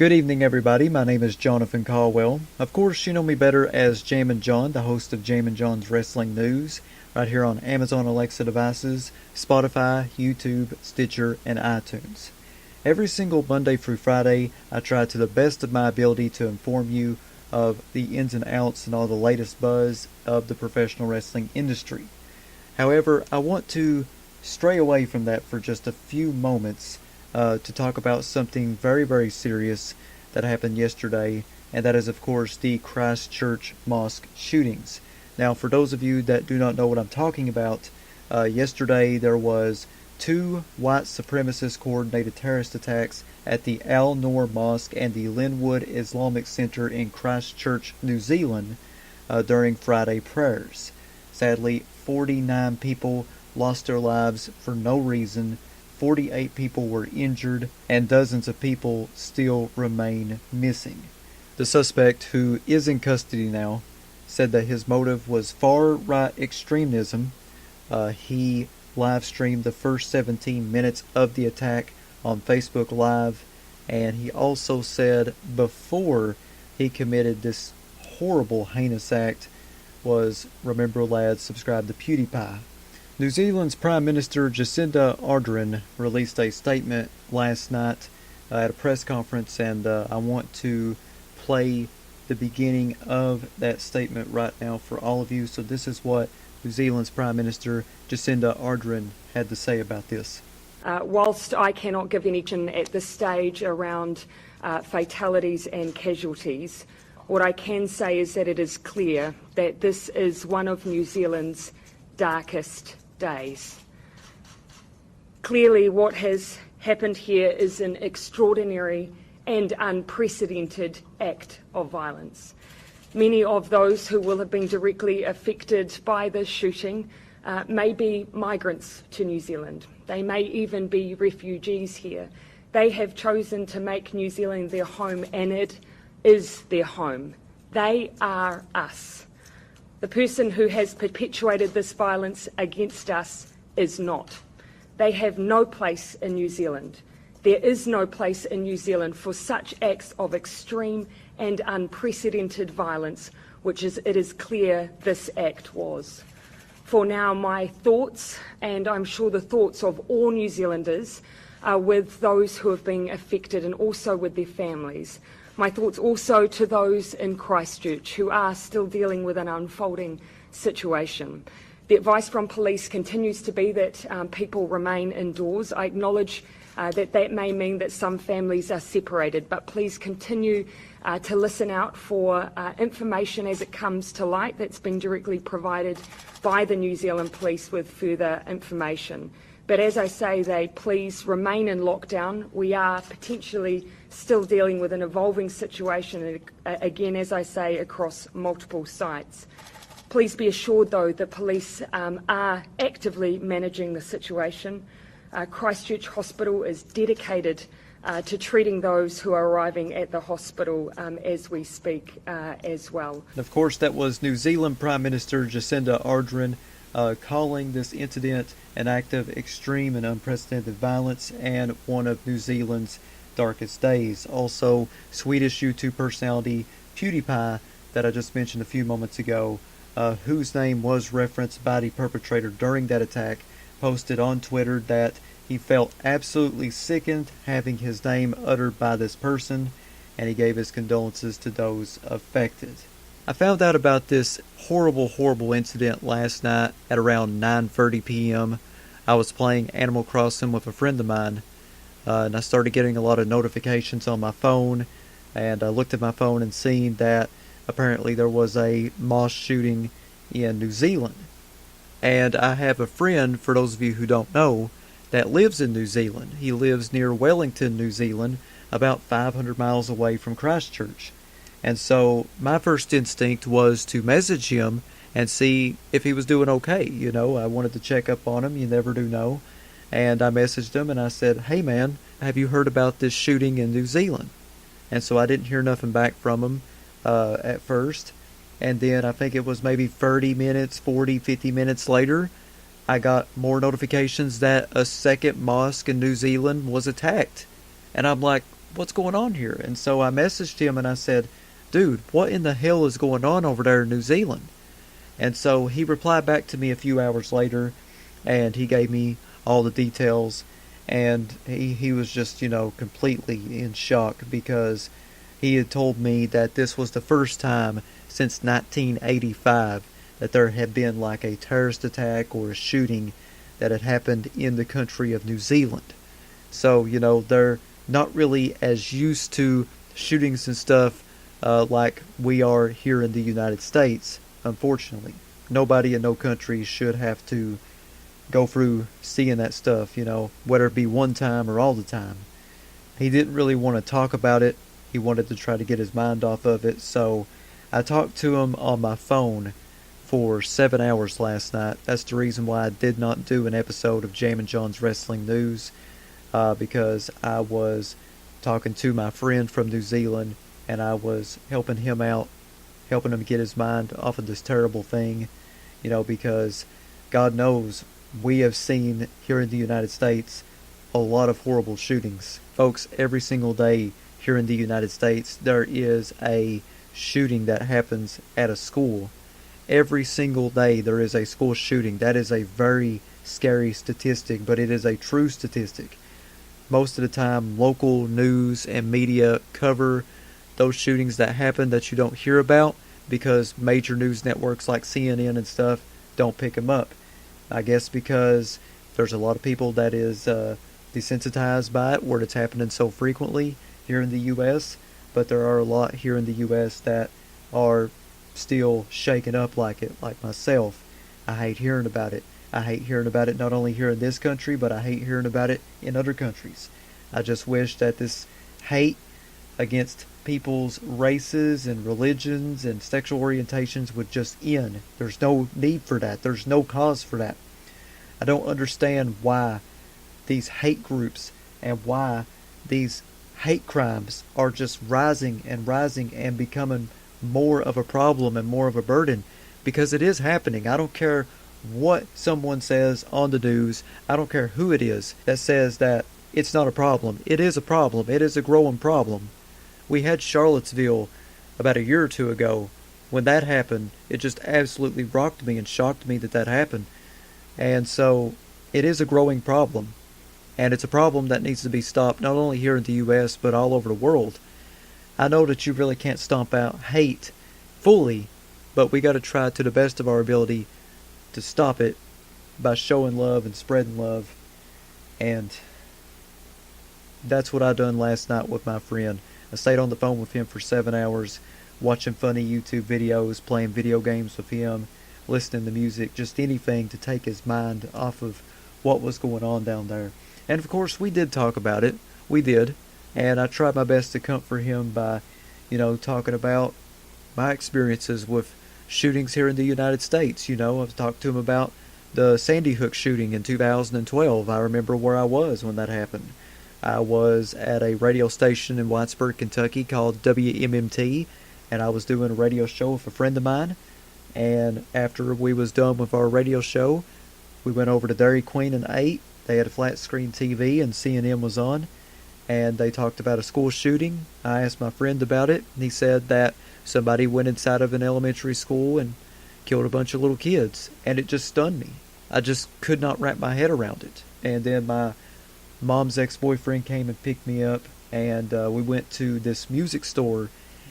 Good evening, everybody. My name is Jonathan Caldwell. Of course, you know me better as Jammin Jon, the host of Jammin Jon's Wrestling News, right here on Amazon Alexa devices, Spotify, YouTube, Stitcher, and iTunes. Every single Monday through Friday, I try to the best of my ability to inform you of the ins and outs and all the latest buzz of the professional wrestling industry. However, I want to stray away from that for just a few moments to talk about something very, very serious that happened yesterday, and that is, of course, the Christchurch mosque shootings. Now, for those of you that do not know what I'm talking about, yesterday there was two white supremacist coordinated terrorist attacks at the Al Noor Mosque and the Linwood Islamic Center in Christchurch, New Zealand, during Friday prayers. Sadly, 49 people lost their lives for no reason, 48 people were injured, and dozens of people still remain missing. The suspect, who is in custody now, said that his motive was far-right extremism. He live-streamed the first 17 minutes of the attack on Facebook Live, and he also said before he committed this horrible, heinous act was, remember lads, subscribe to PewDiePie. New Zealand's Prime Minister Jacinda Ardern released a statement last night at a press conference, and I want to play the beginning of that statement right now for all of you. So this is what New Zealand's Prime Minister Jacinda Ardern had to say about this. Whilst I cannot give any information at this stage around fatalities and casualties, what I can say is that it is clear that this is one of New Zealand's darkest days. Clearly, what has happened here is an extraordinary and unprecedented act of violence. Many of those who will have been directly affected by this shooting may be migrants to New Zealand. They may even be refugees here. They have chosen to make New Zealand their home, and it is their home. They are us. The person who has perpetuated this violence against us is not. They have no place in New Zealand. There is no place in New Zealand for such acts of extreme and unprecedented violence, which it is clear this act was. For now, my thoughts, and I'm sure the thoughts of all New Zealanders, are with those who have been affected and also with their families. My thoughts also to those in Christchurch who are still dealing with an unfolding situation. The advice from police continues to be that people remain indoors. I acknowledge that may mean that some families are separated, but please continue to listen out for information as it comes to light that's been directly provided by the New Zealand Police with further information. But as I say, they please remain in lockdown. We are potentially still dealing with an evolving situation, again, as I say, across multiple sites. Please be assured, though, that police are actively managing the situation. Christchurch Hospital is dedicated to treating those who are arriving at the hospital as we speak as well. Of course, that was New Zealand Prime Minister Jacinda Ardern calling this incident an act of extreme and unprecedented violence and one of New Zealand's darkest days. Also, Swedish YouTube personality PewDiePie, that I just mentioned a few moments ago, whose name was referenced by the perpetrator during that attack, posted on Twitter that he felt absolutely sickened having his name uttered by this person, and he gave his condolences to those affected. I found out about this horrible, horrible incident last night at around 9:30 p.m. I was playing Animal Crossing with a friend of mine, and I started getting a lot of notifications on my phone, and I looked at my phone and seen that apparently there was a mosque shooting in New Zealand. And I have a friend, for those of you who don't know, that lives in New Zealand. He lives near Wellington, New Zealand, about 500 miles away from Christchurch. And so my first instinct was to message him and see if he was doing okay. You know, I wanted to check up on him. You never do know. And I messaged him and I said, "Hey man, have you heard about this shooting in New Zealand?" And so I didn't hear nothing back from him at first. And then I think it was maybe 30 minutes, 40, 50 minutes later, I got more notifications that a second mosque in New Zealand was attacked. And I'm like, what's going on here? And so I messaged him and I said, dude, what in the hell is going on over there in New Zealand? And so he replied back to me a few hours later, and he gave me all the details, and he was just, completely in shock, because he had told me that this was the first time since 1985 that there had been like a terrorist attack or a shooting that had happened in the country of New Zealand. So, they're not really as used to shootings and stuff like we are here in the United States, unfortunately. Nobody in no country should have to go through seeing that stuff, whether it be one time or all the time. He didn't really want to talk about it. He wanted to try to get his mind off of it. So I talked to him on my phone for 7 hours last night. That's the reason why I did not do an episode of Jammin Jon's Wrestling News, because I was talking to my friend from New Zealand, and I was helping him out, helping him get his mind off of this terrible thing, because God knows we have seen here in the United States a lot of horrible shootings. Folks, every single day here in the United States there is a shooting that happens at a school. Every single day there is a school shooting. That is a very scary statistic, but it is a true statistic. Most of the time, local news and media cover those shootings that happen that you don't hear about, because major news networks like CNN and stuff don't pick them up. I guess because there's a lot of people that is desensitized by it, where it's happening so frequently here in the U.S., but there are a lot here in the U.S. that are still shaken up like it, like myself. I hate hearing about it. I hate hearing about it not only here in this country, but I hate hearing about it in other countries. I just wish that this hate against people's races and religions and sexual orientations would just end. There's no need for that. There's no cause for that. I don't understand why these hate groups and why these hate crimes are just rising and becoming more of a problem and more of a burden, because it is happening. I don't care what someone says on the news. I don't care who it is that says that it's not a problem. It is a problem. It is a growing problem. We had Charlottesville about a year or two ago. When that happened, it just absolutely rocked me and shocked me that happened. And so it is a growing problem. And it's a problem that needs to be stopped, not only here in the U.S., but all over the world. I know that you really can't stomp out hate fully, but we got to try to the best of our ability to stop it by showing love and spreading love. And that's what I done last night with my friend. I stayed on the phone with him for 7 hours, watching funny YouTube videos, playing video games with him, listening to music, just anything to take his mind off of what was going on down there. And of course, we did talk about it. We did. And I tried my best to comfort him by, talking about my experiences with shootings here in the United States. I've talked to him about the Sandy Hook shooting in 2012. I remember where I was when that happened. I was at a radio station in Whitesburg, Kentucky called WMMT, and I was doing a radio show with a friend of mine. And after we was done with our radio show, we went over to Dairy Queen and ate. They had a flat screen TV and CNN was on, and they talked about a school shooting. I asked my friend about it, and he said that somebody went inside of an elementary school and killed a bunch of little kids, and it just stunned me. I just could not wrap my head around it. And then my mom's ex-boyfriend came and picked me up, and we went to this music store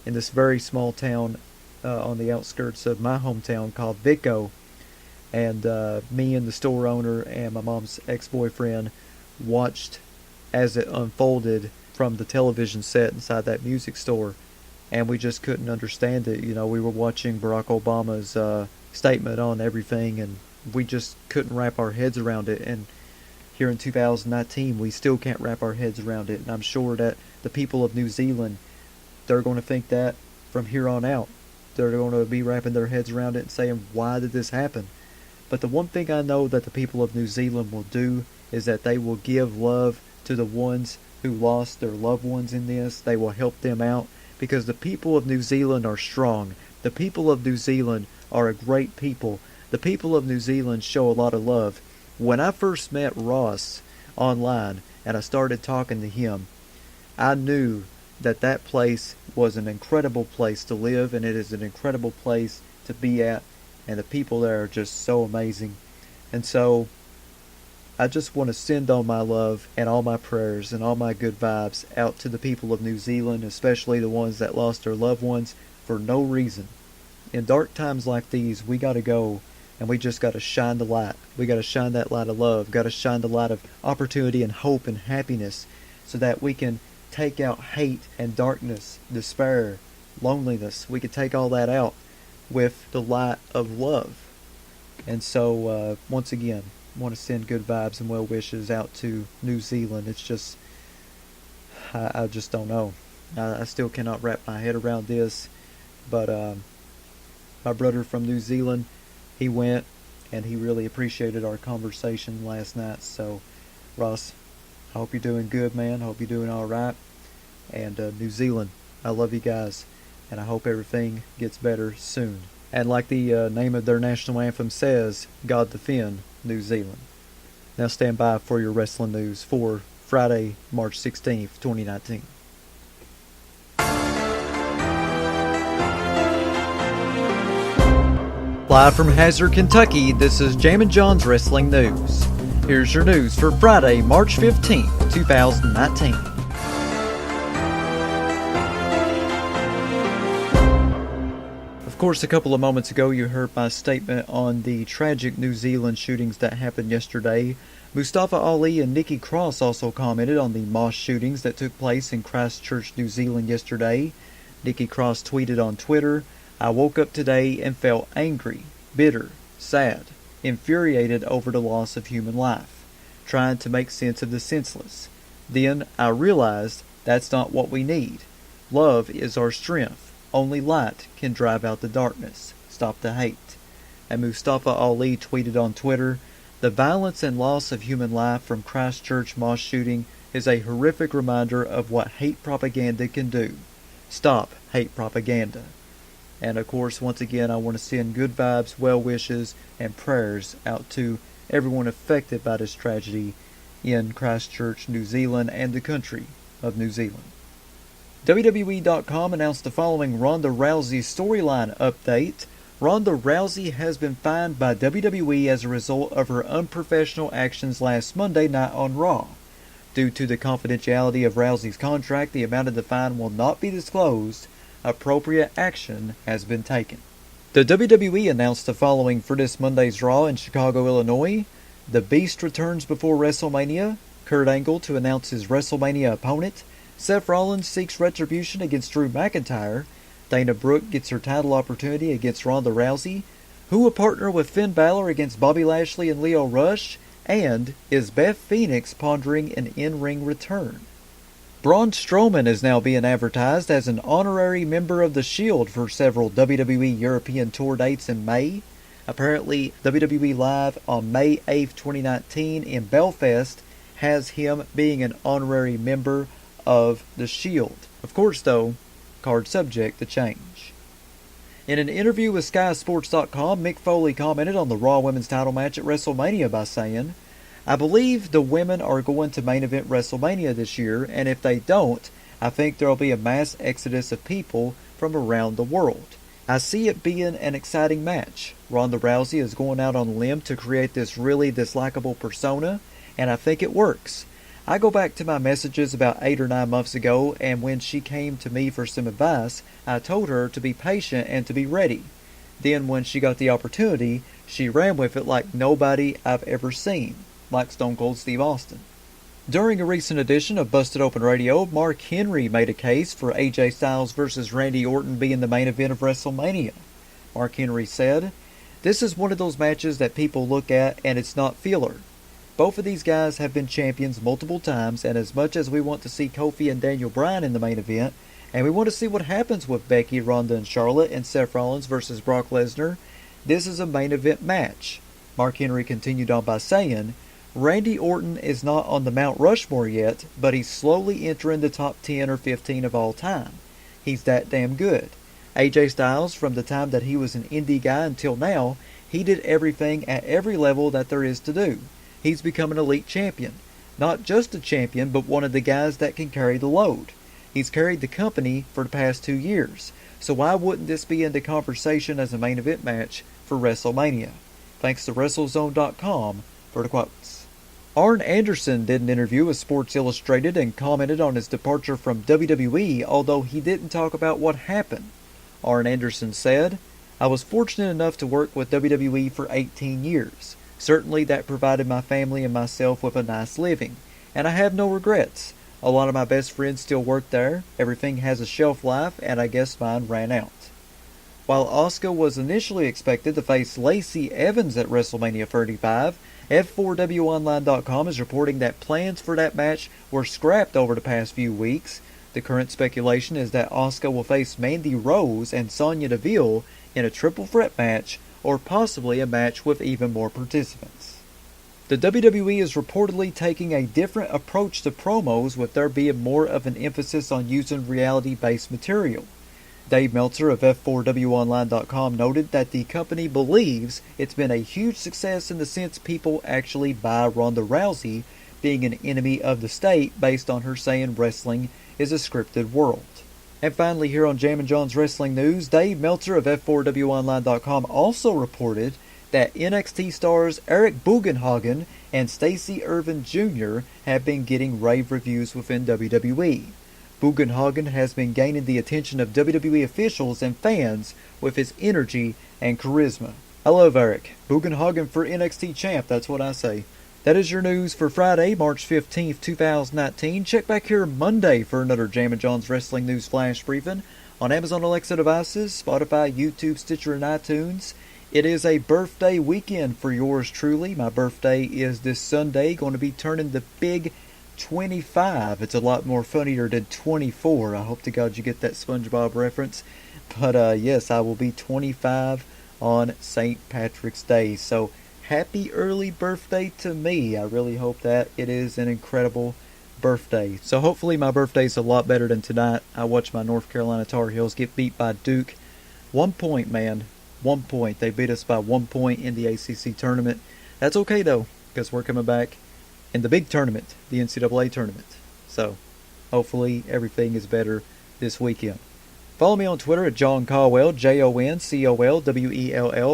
in this very small town on the outskirts of my hometown called Vico. And me and the store owner and my mom's ex-boyfriend watched as it unfolded from the television set inside that music store, and we just couldn't understand it. We were watching Barack Obama's statement on everything, and we just couldn't wrap our heads around it. And here in 2019, we still can't wrap our heads around it. And I'm sure that the people of New Zealand, they're going to think that from here on out. They're going to be wrapping their heads around it and saying, why did this happen? But the one thing I know that the people of New Zealand will do is that they will give love to the ones who lost their loved ones in this. They will help them out, because the people of New Zealand are strong. The people of New Zealand are a great people. The people of New Zealand show a lot of love. When I first met Ross online and I started talking to him, I knew that that place was an incredible place to live, and it is an incredible place to be at, and the people there are just so amazing. And so I just want to send all my love and all my prayers and all my good vibes out to the people of New Zealand, especially the ones that lost their loved ones for no reason. In dark times like these, we got to go and we just got to shine the light. We got to shine that light of love, got to shine the light of opportunity and hope and happiness, so that we can take out hate and darkness, despair, loneliness. We can take all that out with the light of love. And so, once again, I want to send good vibes and well wishes out to New Zealand. It's just, I just don't know. I still cannot wrap my head around this. But my brother from New Zealand, he went and he really appreciated our conversation last night. So, Ross, I hope you're doing good, man. I hope you're doing all right. And New Zealand, I love you guys, and I hope everything gets better soon. And like the name of their national anthem says, God defend New Zealand. Now stand by for your wrestling news for Friday, March 16th, 2019. Live from Hazard, Kentucky, this is Jammin Jon's Wrestling News. Here's your news for Friday, March 15th, 2019. Of course, a couple of moments ago you heard my statement on the tragic New Zealand shootings that happened yesterday. Mustafa Ali and Nikki Cross also commented on the mosque shootings that took place in Christchurch, New Zealand yesterday. Nikki Cross tweeted on Twitter, I woke up today and felt angry, bitter, sad, infuriated over the loss of human life, trying to make sense of the senseless. Then I realized that's not what we need. Love is our strength. Only light can drive out the darkness, stop the hate. And Mustafa Ali tweeted on Twitter, the violence and loss of human life from Christchurch mosque shooting is a horrific reminder of what hate propaganda can do. Stop hate propaganda. And of course, once again, I want to send good vibes, well wishes, and prayers out to everyone affected by this tragedy in Christchurch, New Zealand, and the country of New Zealand. WWE.com announced the following Ronda Rousey storyline update. Ronda Rousey has been fined by WWE as a result of her unprofessional actions last Monday night on Raw. Due to the confidentiality of Rousey's contract, the amount of the fine will not be disclosed. Appropriate action has been taken. The WWE announced the following for this Monday's Raw in Chicago, Illinois. The Beast returns before WrestleMania. Kurt Angle to announce his WrestleMania opponent. Seth Rollins seeks retribution against Drew McIntyre. Dana Brooke gets her title opportunity against Ronda Rousey. Who will partner with Finn Balor against Bobby Lashley and Lio Rush? And is Beth Phoenix pondering an in-ring return? Braun Strowman is now being advertised as an honorary member of The Shield for several WWE European tour dates in May. Apparently, WWE Live on May 8th, 2019 in Belfast has him being an honorary member of The Shield. Of course, though, card subject to change. In an interview with SkySports.com, Mick Foley commented on the Raw Women's title match at WrestleMania by saying, I believe the women are going to main event WrestleMania this year, and if they don't, I think there will be a mass exodus of people from around the world. I see it being an exciting match. Ronda Rousey is going out on a limb to create this really dislikable persona, and I think it works. I go back to my messages about 8 or 9 months ago, and when she came to me for some advice, I told her to be patient and to be ready. Then when she got the opportunity, she ran with it like nobody I've ever seen, like Stone Cold Steve Austin. During a recent edition of Busted Open Radio, Mark Henry made a case for AJ Styles versus Randy Orton being the main event of WrestleMania. Mark Henry said, this is one of those matches that people look at and it's not filler. Both of these guys have been champions multiple times, and as much as we want to see Kofi and Daniel Bryan in the main event, and we want to see what happens with Becky, Ronda, and Charlotte, and Seth Rollins versus Brock Lesnar, this is a main event match. Mark Henry continued on by saying, Randy Orton is not on the Mount Rushmore yet, but he's slowly entering the top 10 or 15 of all time. He's that damn good. AJ Styles, from the time that he was an indie guy until now, he did everything at every level that there is to do. He's become an elite champion. Not just a champion, but one of the guys that can carry the load. He's carried the company for the past 2 years, so why wouldn't this be in the conversation as a main event match for WrestleMania? Thanks to WrestleZone.com for the quotes. Arn Anderson did an interview with Sports Illustrated and commented on his departure from WWE, although he didn't talk about what happened. Arn Anderson said, "I was fortunate enough to work with WWE for 18 years. Certainly that provided my family and myself with a nice living, and I have no regrets. A lot of my best friends still work there. Everything has a shelf life, and I guess mine ran out." While Asuka was initially expected to face Lacey Evans at WrestleMania 35, F4WOnline.com is reporting that plans for that match were scrapped over the past few weeks. The current speculation is that Asuka will face Mandy Rose and Sonya Deville in a triple threat match, or possibly a match with even more participants. The WWE is reportedly taking a different approach to promos, with there being more of an emphasis on using reality-based material. Dave Meltzer of F4WOnline.com noted that the company believes it's been a huge success in the sense people actually buy Ronda Rousey being an enemy of the state based on her saying wrestling is a scripted world. And finally, here on Jammin Jon's Wrestling News, Dave Meltzer of F4WOnline.com also reported that NXT stars Eric Bugenhagen and Stacey Irvin Jr. have been getting rave reviews within WWE. Bugenhagen has been gaining the attention of WWE officials and fans with his energy and charisma. I love Eric. Bugenhagen for NXT champ, that's what I say. That is your news for Friday, March 15th, 2019. Check back here Monday for another Jammin Jon's Wrestling News Flash Briefing on Amazon Alexa devices, Spotify, YouTube, Stitcher, and iTunes. It is a birthday weekend for yours truly. My birthday is this Sunday, going to be turning the big 25. It's a lot more funnier than 24. I hope to God you get that SpongeBob reference. But yes, I will be 25 on St. Patrick's Day. So happy early birthday to me. I really hope that it is an incredible birthday. So hopefully my birthday's a lot better than tonight. I watched my North Carolina Tar Heels get beat by Duke. 1 point, man. 1 point. They beat us by 1 point in the ACC tournament. That's okay though, because we're coming back in the big tournament, the NCAA tournament. So hopefully everything is better this weekend. Follow me on Twitter at John Caldwell, JONCOLWELL.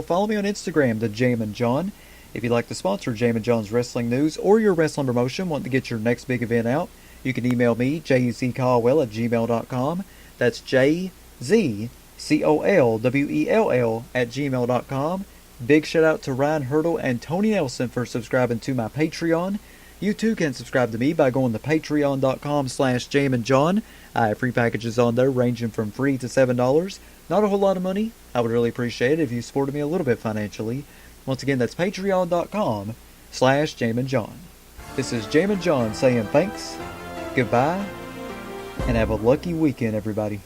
Follow me on Instagram, the Jammin Jon. If you'd like to sponsor Jammin Jon's Wrestling News or your wrestling promotion, want to get your next big event out, you can email me, jzcaldwell@gmail.com. That's JZCOLWELL@gmail.com. Big shout out to Ryan Hurdle and Tony Nelson for subscribing to my Patreon. You too can subscribe to me by going to patreon.com/JamminJon. I have free packages on there ranging from free to $7. Not a whole lot of money. I would really appreciate it if you supported me a little bit financially. Once again, that's patreon.com/JamminJon. This is Jammin Jon saying thanks, goodbye, and have a lucky weekend, everybody.